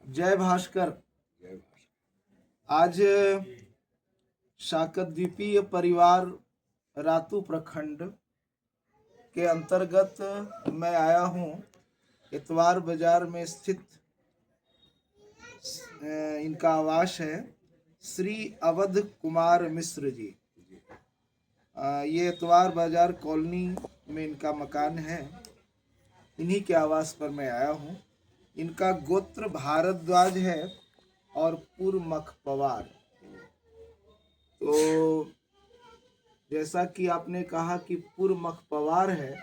जय भास्कर। जय भाषा। आज शाकद्वीपीय परिवार रातू प्रखंड के अंतर्गत मैं आया हूँ। इतवार बाजार में स्थित इनका आवास है, श्री अवध कुमार मिश्र जी। ये इतवार बाजार कॉलोनी में इनका मकान है। इन्हीं के आवास पर मैं आया हूँ। इनका गोत्र भारद्वाज है और पुरमख पवार। तो जैसा कि आपने कहा कि पुरमख पवार है,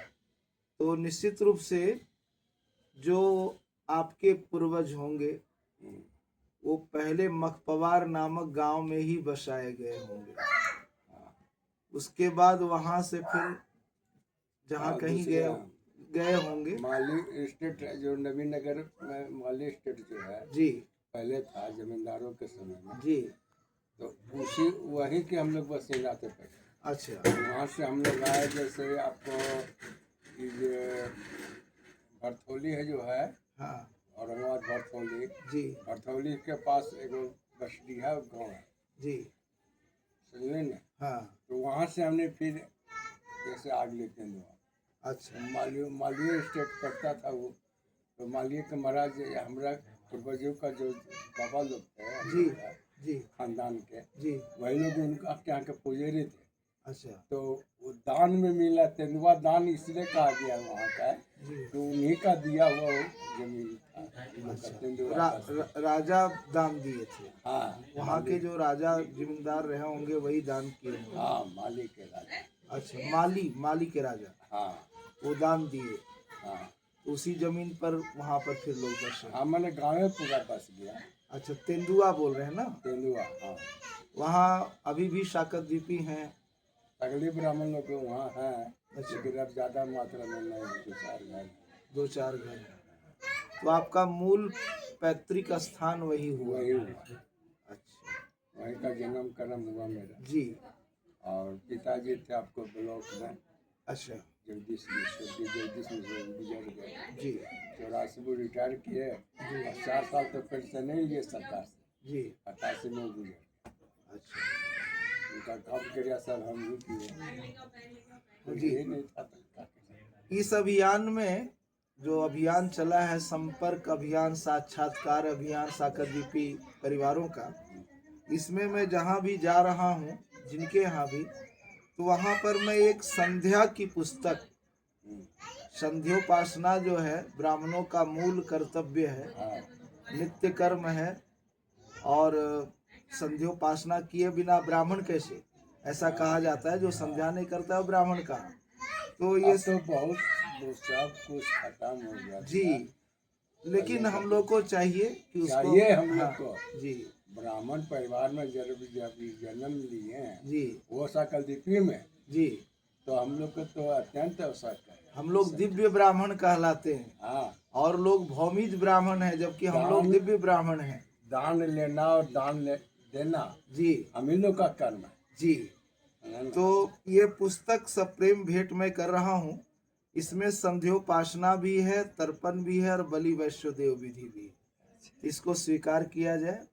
तो निश्चित रूप से जो आपके पूर्वज होंगे वो पहले मखपवार नामक गांव में ही बसाए गए होंगे। उसके बाद वहां से फिर जहाँ कहीं गए होंगे। माली स्टेट है जो नवीन नगर में, माली स्टेट जो है जी पहले था जमींदारों के समय में। जी। तो उसी वहीं के हम लोग बसेरा थे पहले। अच्छा। वहाँ से हम लोग आए। जैसे आपको ये भरथौली है जो है, हाँ औरंगाबाद भरथौली जी भरथौली के पास एगो बसडीहा गाँव है जी। समझे न। हाँ तो वहाँ से हमने फिर जैसे आग लेते हैं। अच्छा। मालवीय स्टेट पड़ता था वो। तो मालवीय के महाराज हमारा पूर्वजों का जो बाबा लोग थे जी जी खानदान के, जी। वही लोग उनका यहाँ के पुजारी थे। अच्छा तो वो दान में मिला, तेंदुआ दान इसलिए कहा गया वहाँ का, जी। तो उन्हीं का दिया हुआ वो जमीन था। अच्छा। तेंदुआ राजा दान दिए थे। हाँ, वहाँ के जो राजा जिम्मेदार रहे होंगे वही दान किए होंगे। हाँ, माली के राजा। अच्छा, माली के राजा, हाँ, वो दान दिए। हाँ, उसी जमीन पर वहाँ पर फिर लोग बसे। हाँ, मैंने गाँव में पूरा बस गया। अच्छा, तेंदुआ बोल रहे हैं ना? तेंदुआ, हाँ। वहाँ अभी भी शाकद्वीपी हैं। सगली ब्राह्मण लोग वहाँ हैं। अच्छा। लेकिन अब ज़्यादा मात्रा में नहीं, 2-4 घर। 2-4 घर हैं। तो आपका मूल पैतृक स्थान वही हुआ? वही हुआ। अच्छा। वहीं का जन्म कर्म हुआ मेरा जी। और पिताजी थे आपको ब्लॉक में। अच्छा। जगदीश मिश्र गुजर गए जी 84 में रिटायर किए और 4 साल तो पेंशन नहीं लिए सरकार से। जी। 88 में गुजर। अच्छा उनका काम क्रिया सब हम ही किए। जी। ये नहीं था तो क्या करें। इस अभियान में जो अभियान चला है, संपर्क अभियान, साक्षात्कार अभियान शाकद्वीपी परिवारों का, इसमें मैं जहाँ भी जा रहा हूँ, जिनके यहाँ भी, तो वहाँ पर मैं एक संध्या की पुस्तक, संध्योपासना जो है ब्राह्मणों का मूल कर्तव्य है, नित्य कर्म है, और संध्योपासना किए बिना ब्राह्मण कैसे, ऐसा कहा जाता है। जो संध्या नहीं करता है ब्राह्मण का। तो ये तो बहुत सब कुछ खत्म हो गया जी। लेकिन हम लोग को चाहिए कि उसको चाहिए हम लोग हाँ, को जी। ब्राह्मण परिवार में जब जन्म लिए हैं जी वो शाकद्वीपी में, जी। तो हम लोग को तो अत्यंत आवश्यक है। हम लोग दिव्य ब्राह्मण कहलाते हैं। हाँ, और लोग भौमिज ब्राह्मण हैं, जबकि हम लोग दिव्य ब्राह्मण हैं। दान लेना और देना जी हम ही लोग का कर्म है जी। ना? तो ये पुस्तक सप्रेम भेंट में कर रहा हूँ। इसमें संध्योपासना भी है, तर्पण भी है और बलि वैश्वदेव विधि भी है। इसको स्वीकार किया जाए।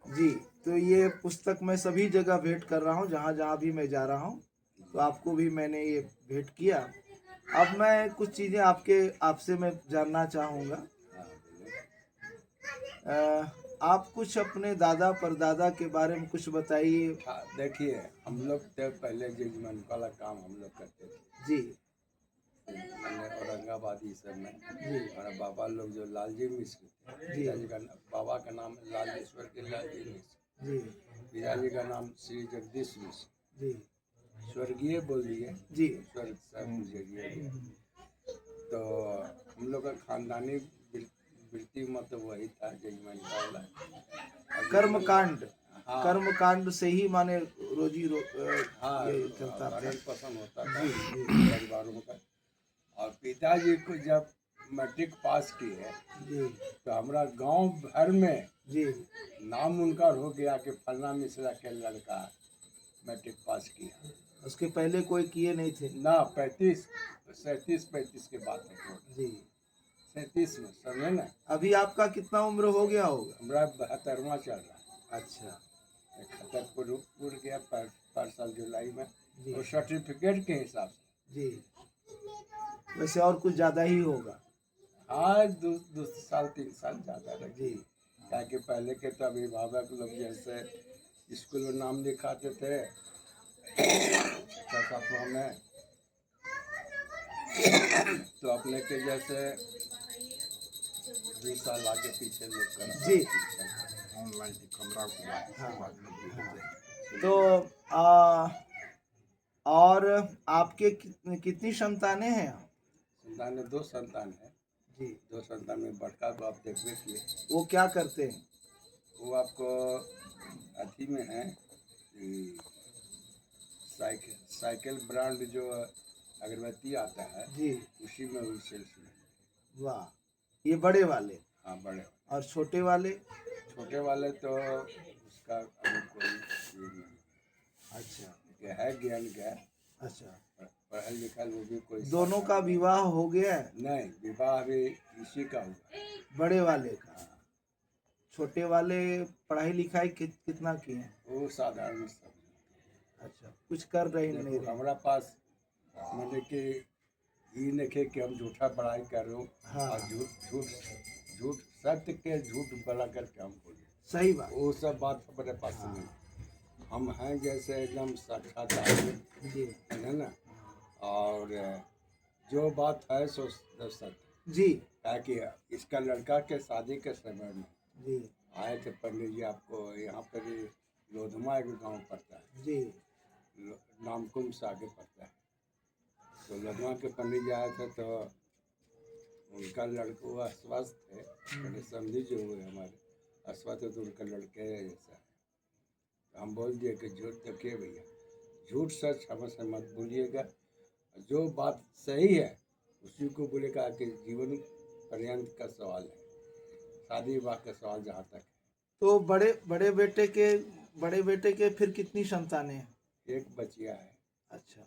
जी। तो ये पुस्तक मैं सभी जगह भेंट कर रहा हूँ, जहाँ जहाँ भी मैं जा रहा हूँ। तो आपको भी मैंने ये भेंट किया। अब मैं कुछ चीज़ें आपसे मैं जानना चाहूँगा। आप कुछ अपने दादा परदादा के बारे में कुछ बताइए। देखिए, हम लोग तो पहले जजमान वाला काम हम लोग करते थे जी। मैंने औरंगाबादी सब में। जी। हमारा बाबा लोग जो लालजी मिश्र थे, जी। पिताजी का बाबा का नाम लालजेश्वर के लालजी मिश्र, जी। पिताजी का नाम श्री जगदीश मिश्र। जी। स्वर्गीय बोल दिए जी। स्वर्ग सब गुजरिए। तो हम लोग का खानदानी वृत्ति मतलब वही था जजमान का वाला कर्मकांड। हाँ, कर्मकांड से ही माने हाँ, ये चलता था। भरण पोषण होता था जी जी परिवारों का। और पिताजी को जब मैट्रिक पास किए जी तो हमारा गांव भर में जी। नाम उनका हो गया कि फलना मिश्रा के लड़का मैट्रिक पास किया। उसके पहले कोई किए नहीं थे? ना 37 के बाद है जी। 37 में समझे ना। अभी आपका कितना उम्र हो गया होगा? हमारा 72वां चल रहा है। अच्छा। 71 पूर गया पर साल जुलाई में, जी। और सर्टिफिकेट के हिसाब से। जी। वैसे और कुछ ज्यादा ही होगा। हाँ, 2 साल 3 साल ज़्यादा लगे। जी। क्या कि पहले के तो अभिभावक लोग जैसे स्कूल में नाम लिखाते थे 6 में, तो अपने के जैसे 2 साल आगे पीछे लोग कर जी। ऑनलाइन कमरा हाँ। तो और आपके कितनी संतानें हैं? संतान में 2 संतान है। जी। 2 संतान में बड़का को आप देखबे किए, वो क्या करते हैं? वो आपको अथी में है, साइकिल ब्रांड जो अगरबत्ती आता है, जी। उसी में वो सेल्स में। वाह, ये बड़े वाले। हाँ, बड़े। और छोटे वाले? छोटे वाले तो उसका अभी कोई ये नहीं अच्छा। ये है, ज्ञान का अच्छा। पढ़ा लिखा वो भी कोई दोनों का विवाह हो गया है? नहीं, विवाह अभी इसी का हुआ। बड़े वाले का। छोटे वाले पढ़ाई लिखाई कितना किए हैं? वो साधारण सब। अच्छा, कुछ कर रहे नहीं देखो रहे? हमारा पास मैंने कि ये नहीं कि हम झूठा पढ़ाई कर रहे हो, हाँ। और झूठ झूठ झूठ सत्य के झूठ बना करके हम बोले, सही बात। वो सब बात हमारे पास हाँ। नहीं। हम हैं जैसे एकदम साक्षात आदमी, जी। है ना। और जो बात है सो सत्य। जी। ताकि इसका लड़का के शादी के समय में जी। आए थे पंडित जी, आपको यहाँ पर ही लोधमा एक गांव पड़ता है, जी। नामकुम से आगे पड़ता है। तो लोधमा के पंडित जी आए थे, तो उनका लड़का वो अस्वस्थ थे, बड़े समझी जो हुए हमारे अस्वस्थ है, तो उनका लड़के जैसा है। तो हम बोल दिए कि झूठ, देखिए भैया, झूठ सच हमसे मत बोलिएगा, जो बात सही है उसी को बोलेगा, कि जीवन पर्यंत का सवाल है, शादी विवाह का सवाल जहाँ तक है। तो बड़े बेटे के फिर कितनी संतानें हैं? एक बचिया है। अच्छा,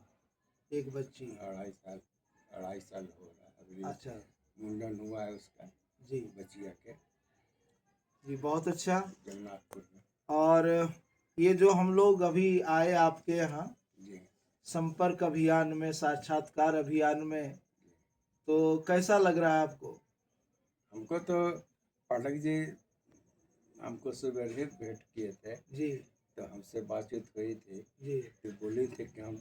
एक बच्ची। 2.5 साल हो रहा है अभी। अच्छा। मुंडन हुआ है उसका, जी। बचिया के, जी, बहुत अच्छा। जगन्नाथपुर में। और ये जो हम लोग अभी आए आपके यहाँ जी। संपर्क अभियान में, साक्षात्कार अभियान में, तो कैसा लग रहा है आपको? हमको तो पाठक जी हमको सुबह ही भेंट किए थे, जी। तो हमसे बातचीत हुई थी। जी। तो बोली थी कि हम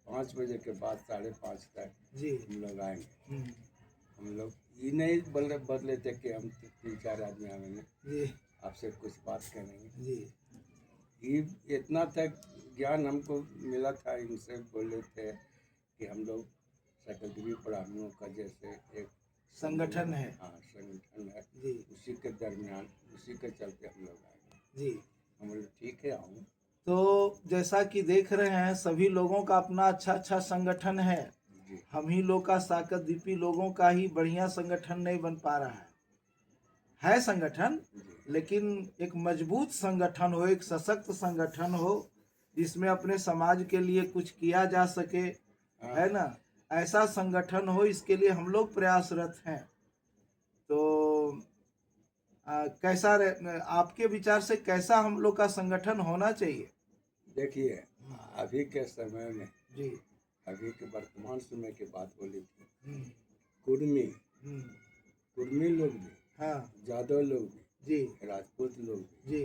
5 बजे के बाद 5:30 तक जी। हम लोग आएंगे। हम्म। हम लोग ये नहीं बदले थे कि हम 3-4 आदमी आएंगे, जी। आपसे कुछ बात करेंगे। जी। ये इतना तक ज्ञान हमको मिला था, इनसे बोले थे कि हम लोग सकलदेवी ब्राह्मणों का जैसे एक संगठन है। हाँ, संगठन है, जी। उसी के दरमियान, उसी के चलते हम लोग आए। जी। हम बोले ठीक है, आऊँ। तो जैसा कि देख रहे हैं, सभी लोगों का अपना अच्छा अच्छा संगठन है। जी। हम ही लोग का, साकतद्वीपी लोगों का ही बढ़िया संगठन नहीं बन पा रहा है संगठन, जी। लेकिन एक मजबूत संगठन हो, एक सशक्त संगठन हो, जिसमें अपने समाज के लिए कुछ किया जा सके, है ना, ऐसा संगठन हो, इसके लिए हम लोग प्रयासरत हैं। तो कैसा आपके विचार से कैसा हम लोग का संगठन होना चाहिए? देखिए, अभी के समय में, जी। अभी के वर्तमान समय की बात बोली थी, हम्म। कुर्मी हम्म। कुर्मी लोग भी, हाँ। जादव लोग भी, जी। राजपूत लोग भी, जी।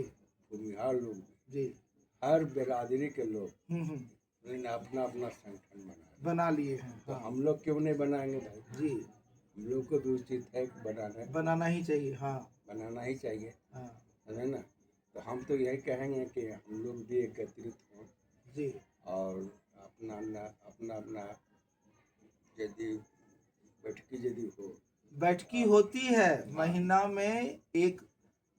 भूमिहार लोग भी, जी। हर बिरादरी के लोग हम्म। इन्होंने अपना अपना संगठन बनाया। बना लिए हैं। तो हाँ। हम लोग क्यों नहीं बनाएंगे भाई? जी। हम लोग को भी उचित है कि बनाना ही चाहिए। हाँ। बनाना ही चाहिए, हाँ। है ना। तो हम तो यही कहेंगे कि हम लोग भी एकत्रित हों, जी। और अपना अपना यदि बैठकी यदि हो, बैठकी होती है महीना में, एक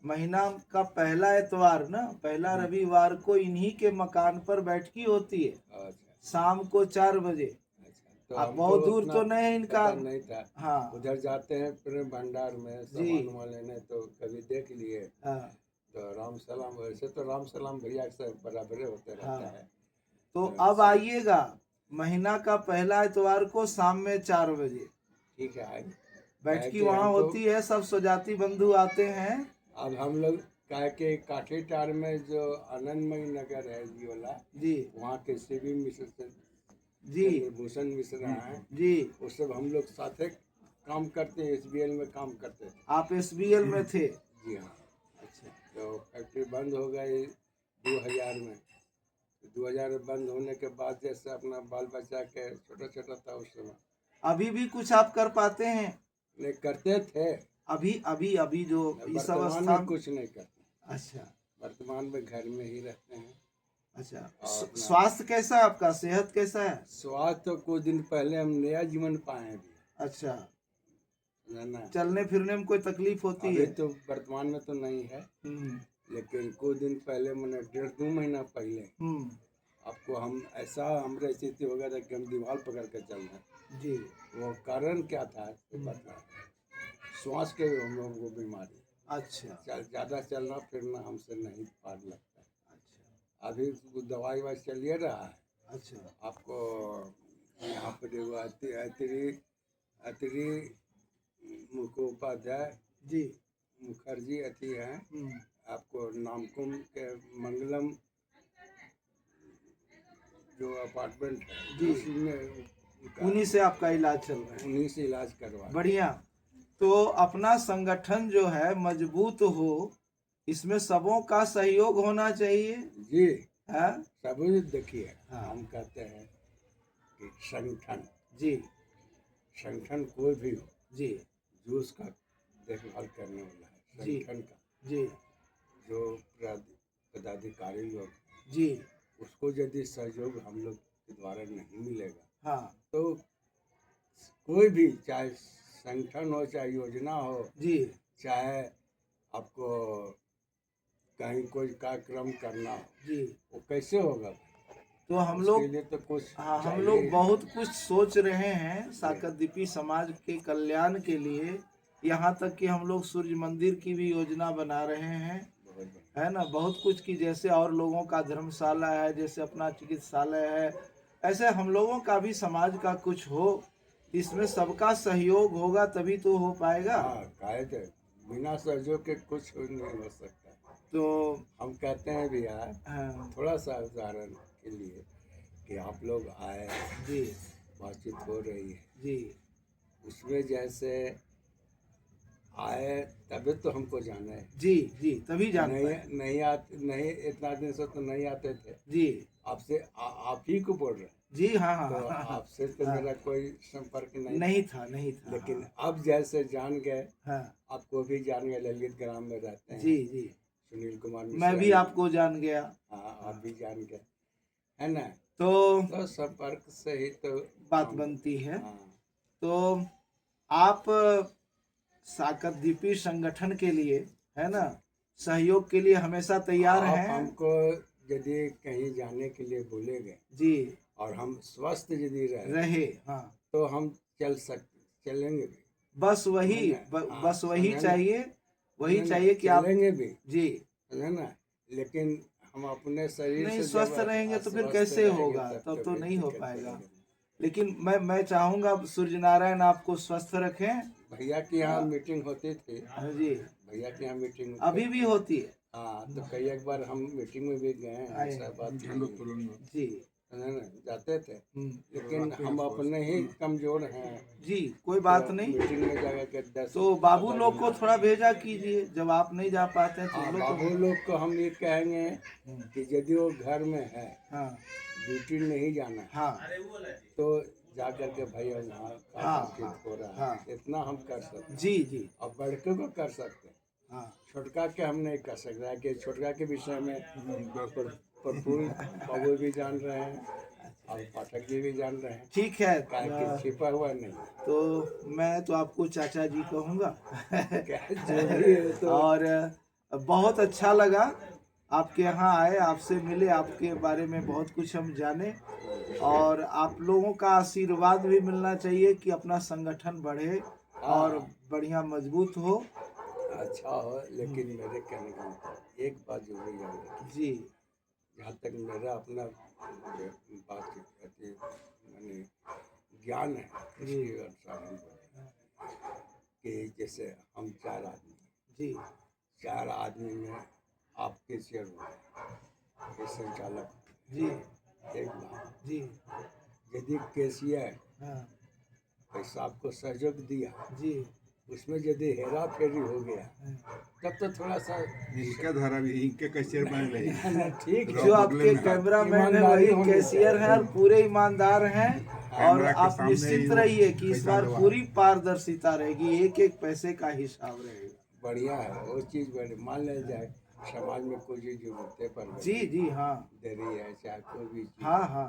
महीना का पहला एतवार ना, पहला रविवार को इन्हीं के मकान पर बैठकी होती है, अच्छा शाम को 4 बजे। अच्छा। तो आप हमको बहुत दूर उतना तो नहीं है इनका। पता नहीं था। हाँ। उधर जाते हैं फिर भंडार में जी। सामान वामान लेने, तो कभी देख लिए। हाँ। तो राम सलाम, वैसे तो राम सलाम भैया से बराबर होते हाँ। रहता है। तो अब आइएगा महीना का पहला इतवार को शाम में 4 बजे ठीक है आएंगे। बैठकी कि वहाँ हमको- होती है, सब स्वजाति बंधु आते हैं। अब हम लोग कह के काठीटार में जो आनंदमयी नगर है जी वाला, जी वहाँ के सीवी मिश्र से जी भूषण मिश्रा हैं, जी। वो सब हम लोग साथे काम करते हैं, SBL में काम करते थे। आप SBL में थे? जी हाँ। अच्छा। तो फैक्ट्री बंद हो गई 2000 में। 2000 में बंद होने के बाद जैसे अपना बाल बच्चा के छोटा छोटा था उस समय, अभी भी कुछ आप कर पाते हैं? नहीं करते थे। अभी अभी अभी जो इस वर्तमान अवस्था में कुछ नहीं करते। अच्छा वर्तमान में घर में ही रहते हैं। अच्छा। और अपना- स्वास्थ्य कैसा है आपका, सेहत कैसा है? स्वास्थ्य तो कुछ दिन पहले हम नया जीवन पाए हैं भी, अच्छा। है ना। चलने फिरने में कोई तकलीफ होती अभी है? तो वर्तमान में तो नहीं है, हम्म लेकिन कुछ दिन पहले मैंने 1.5-2 महीना पहले हम्म। आपको हम ऐसा हमारे स्थिति हो गया था कि हम दीवार पकड़ कर चल रहे। जी। वो कारण क्या था ये बता। श्वास के हम लोगों को बीमारी, अच्छा ज़्यादा चलना फिरना हमसे नहीं पार लगता। अच्छा अभी दवाई वाई चलिए रहा है। अच्छा। आपको यहाँ पर वो अतिरी मुखोपाध्याय जी। मुखर्जी अति हैं, हम्म। आपको नामकुम के मंगलम जो अपार्टमेंट है जी। उसमें उन्हीं से आपका इलाज चल रहा है? उन्हीं से इलाज करवा। बढ़िया। तो अपना संगठन जो है मजबूत हो, इसमें सबों का सहयोग होना चाहिए। जी है? सभी देखिए, हाँ। हम कहते हैं कि संगठन जी संगठन कोई भी हो जी जो उसका देखभाल करने वाला है, जी संगठन का जी जो पदाधिकारी लोग, जी। उसको यदि सहयोग हम लोग के द्वारा नहीं मिलेगा हाँ तो कोई भी, चाहे संगठन हो, चाहे योजना हो, जी चाहे आपको कहीं कोई कार्यक्रम करना हो, जी। वो कैसे होगा। तो हम उसके लोग लिए तो कुछ हाँ, हम चाहिए। लोग बहुत कुछ सोच रहे हैं साकरदीपी समाज के कल्याण के लिए। यहाँ तक कि हम लोग सूर्य मंदिर की भी योजना बना रहे हैं, बहुत बढ़िया। है ना। बहुत कुछ की, जैसे और लोगों का धर्मशाला है, जैसे अपना चिकित्सालय है, ऐसे हम लोगों का भी समाज का कुछ हो। इसमें सबका सहयोग होगा तभी तो हो पाएगा। हाँ काहे थे, बिना सहयोग के कुछ नहीं हो सकता। तो हम कहते हैं भैया, हाँ थोड़ा सा उदाहरण के लिए कि आप लोग आए, जी बातचीत हो रही है, जी उसमें जैसे आए तभी तो हमको जाना है। जी जी, तभी जान नहीं पाए। नहीं आते, नहीं इतना दिन से तो नहीं आते थे। जी आपसे आप ही को बोल रहे हैं, जी हाँ हाँ तो हाँ, हाँ, आपसे तो हाँ। मेरा कोई संपर्क नहीं नहीं था नहीं था। लेकिन अब जैसे जान गए, हाँ आपको भी जान गए, ललित ग्राम में रहते हैं जी जी। सुनील कुमार मिश्रा मैं भी जी। आपको जान गया। हाँ आप भी जान गए, है ना। तो तो संपर्क से ही तो बात काम- बनती है। हाँ तो आप साकरदीपी संगठन के लिए, है ना, सहयोग के लिए हमेशा तैयार आप हैं? हमको यदि कहीं जाने के लिए बोलेंगे जी। और हम स्वस्थ यदि रहे हाँ। तो हम चलेंगे भी। बस वही समझे ना? हाँ, बस वही समझे ना? चाहिए, वही समझे ना? चाहिए कि आप चलेंगे भी, जी। समझे ना। लेकिन हम अपने शरीर नहीं से स्वस्थ जब रहेंगे तो फिर अस्वस्थ कैसे रहेंगे होगा, तब तब तो फिर नहीं हो दिक्कत पाएगा। करेगी। लेकिन मैं चाहूंगा सूर्य नारायण आपको स्वस्थ रखें। भैया की यहाँ मीटिंग होती थी, हाँ जी। भैया की यहाँ मीटिंग अभी भी होती है? हाँ तो कई एक बार हम मीटिंग में भी गए हैं, ऐसा बात नहीं है। जी। समझे ना, जाते थे, हम्म। लेकिन हम अपने ही कमजोर हैं। जी कोई बात तो नहीं। मीटिंग में जाकर के 10 तो बाबू आधा लोग को घंटा- थोड़ा भेजा कीजिए, जब आप नहीं जा पाते हैं तो हाँ उन लोग बाबू को। लोग को हम ये कहेंगे कि यदि वो घर में है, हाँ ड्यूटी नहीं जाना है, हाँ तो जा करके भैया वहाँ का हाँ, बातचीत हो रहा है, हाँ। इतना हम कर सकते हैं। जी जी अब बड़के को कर सकते हैं, हाँ। छोटका के हम नहीं कर सकते हैं कि छोटका के विषय में प्रफुल्ल बाबू भी जान रहे हैं और पाठक जी भी जान रहे हैं, ठीक है। कि छिपा हुआ नहीं है। तो मैं तो आपको चाचा जी कहूँगा। क्या जो भी है तो और बहुत अच्छा लगा आपके यहाँ आए, आपसे मिले, आपके बारे में बहुत कुछ हम जाने। और आप लोगों का आशीर्वाद भी मिलना चाहिए कि अपना संगठन बढ़े और बढ़िया मजबूत हो। अच्छा हो, लेकिन मेरे कहने का मतलब एक बात जरूर याद रखिए, जी जहाँ तक मेरा अपना बात कहते माने ज्ञान है जी। इसके अनुसार हम बोले कि जैसे हम 4 आदमी, जी 4 आदमी में आप कैशियर हो, ये संचालक, जी एक बात। जी यदि कैशियर हाँ पैसा आपको सहयोग दिया, जी उसमें यदि हेरा फेरी हो गया हाँ। तब तो थोड़ा सा इनका धारा भी इनके कैशियर बन रही ना ठीक है। जो आपके कैमरामैन है ईमानदारी वही होनी कैशियर हैं और पूरे ईमानदार हैं। और कैमरा के आप सामने निश्चिंत ही वो रहिए कि इस पैसा बार दबा। पूरी पारदर्शिता रहेगी, एक एक पैसे का हिसाब रहेगा। बढ़िया है वो चीज़ बड़ी। मान लिया जाए समाज में कोई चीज जरूरतें पड़ गई, जी जी हाँ दे रही है चाहे कोई भी चीज, हाँ हाँ।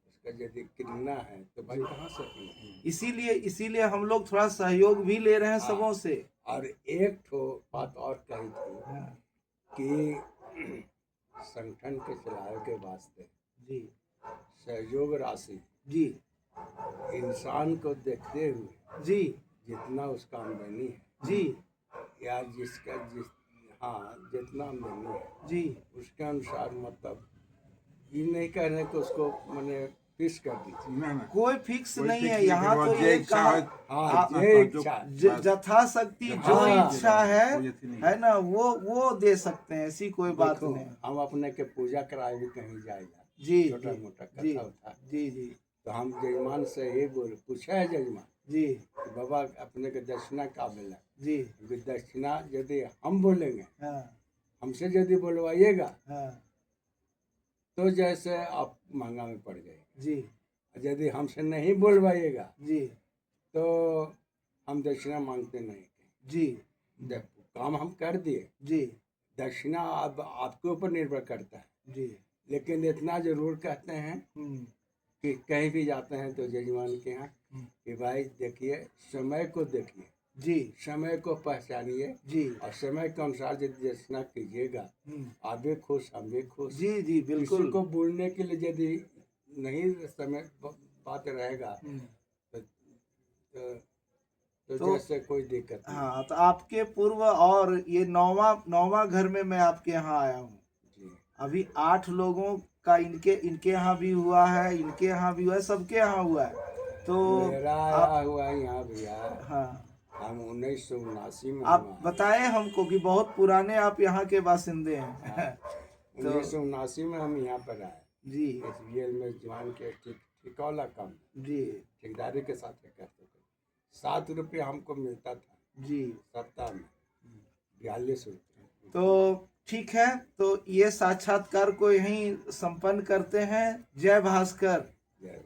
उसका यदि कितना है तो भाई कहाँ से किनना? इसीलिए हम लोग थोड़ा सहयोग भी ले रहे हैं सबों से। और एक ठो बात और कही थी हाँ, कि संगठन के चलावे के वास्ते जी सहयोग राशि जी इंसान को देखते हुए जी जितना उसका आमदनी है जी या जिसका जितना आमदनी है जी उसके अनुसार, मतलब ये नहीं कह रहे कि उसको मैंने फिक्स कर दीजिए। ना ना कोई फिक्स कोई नहीं फिक्स है नहीं यहाँ करवा, तो जे ये इच्छा कहा है, हाँ अपना ये सहयोग इच्छा बस। यथाशक्ति जो हाँ, इच्छा है कोई अथी नहीं। है ना, वो दे सकते हैं, ऐसी कोई बात देखो, नहीं। हम अपने के पूजा कराए भी कहीं जाएगा जी छोटा जी मोटा जी कथा उठा, जी जी तो हम जजमान से ये बोले, पूछा है जजमान जी कि बाबा अपने के दक्षिणा का मिला, जी क्योंकि दक्षिणा यदि हम बोलेंगे, हाँ हमसे यदि बोलवाइएगा हाँ तो जैसे आप महंगा में पड़ गए, जी यदि हमसे नहीं बोलवाइएगा जी तो हम दक्षिणा मांगते नहीं। जी देखो काम हम कर दिए, जी दक्षिणा अब आपके ऊपर निर्भर करता है, जी लेकिन इतना जरूर कहते हैं हम्म, कि कहीं भी जाते हैं तो जजमान के यहाँ कि भाई देखिए, समय को देखिए, जी समय को पहचानिए जी और समय के अनुसार यदि दक्षिणा कीजिएगा, आप भी खुश हम भी खुश। जी जी किसी बिल्कुल। को बोलने के लिए यदि नहीं समय बात रहेगा तो, तो तो- जैसे कोई दिक्कत नहीं। हाँ, तो आपके पूर्व और ये नौवा घर में मैं आपके यहाँ आया हूँ। जी अभी 8 लोगों का इनके यहाँ भी हुआ है, इनके यहाँ भी हुआ है, सबके यहाँ हुआ है। तो मेरा आप आया हुआ है यहाँ भैया, हाँ हम 1979 में आप हुआ है। बताएं हमको कि बहुत पुराने आप यहाँ के बासिंदे हैं। 1979 में हम यहाँ पर आए, जी SBL में ज्वाइन के ठेका वाला काम जी ठेकेदारी के साथ करते थे। 7 रुपये हमको मिलता था जी। सप्ताह में, 42 रुपये। तो ठीक है, तो ये साक्षात्कार को यहीं संपन्न करते हैं। जय भास्कर। जय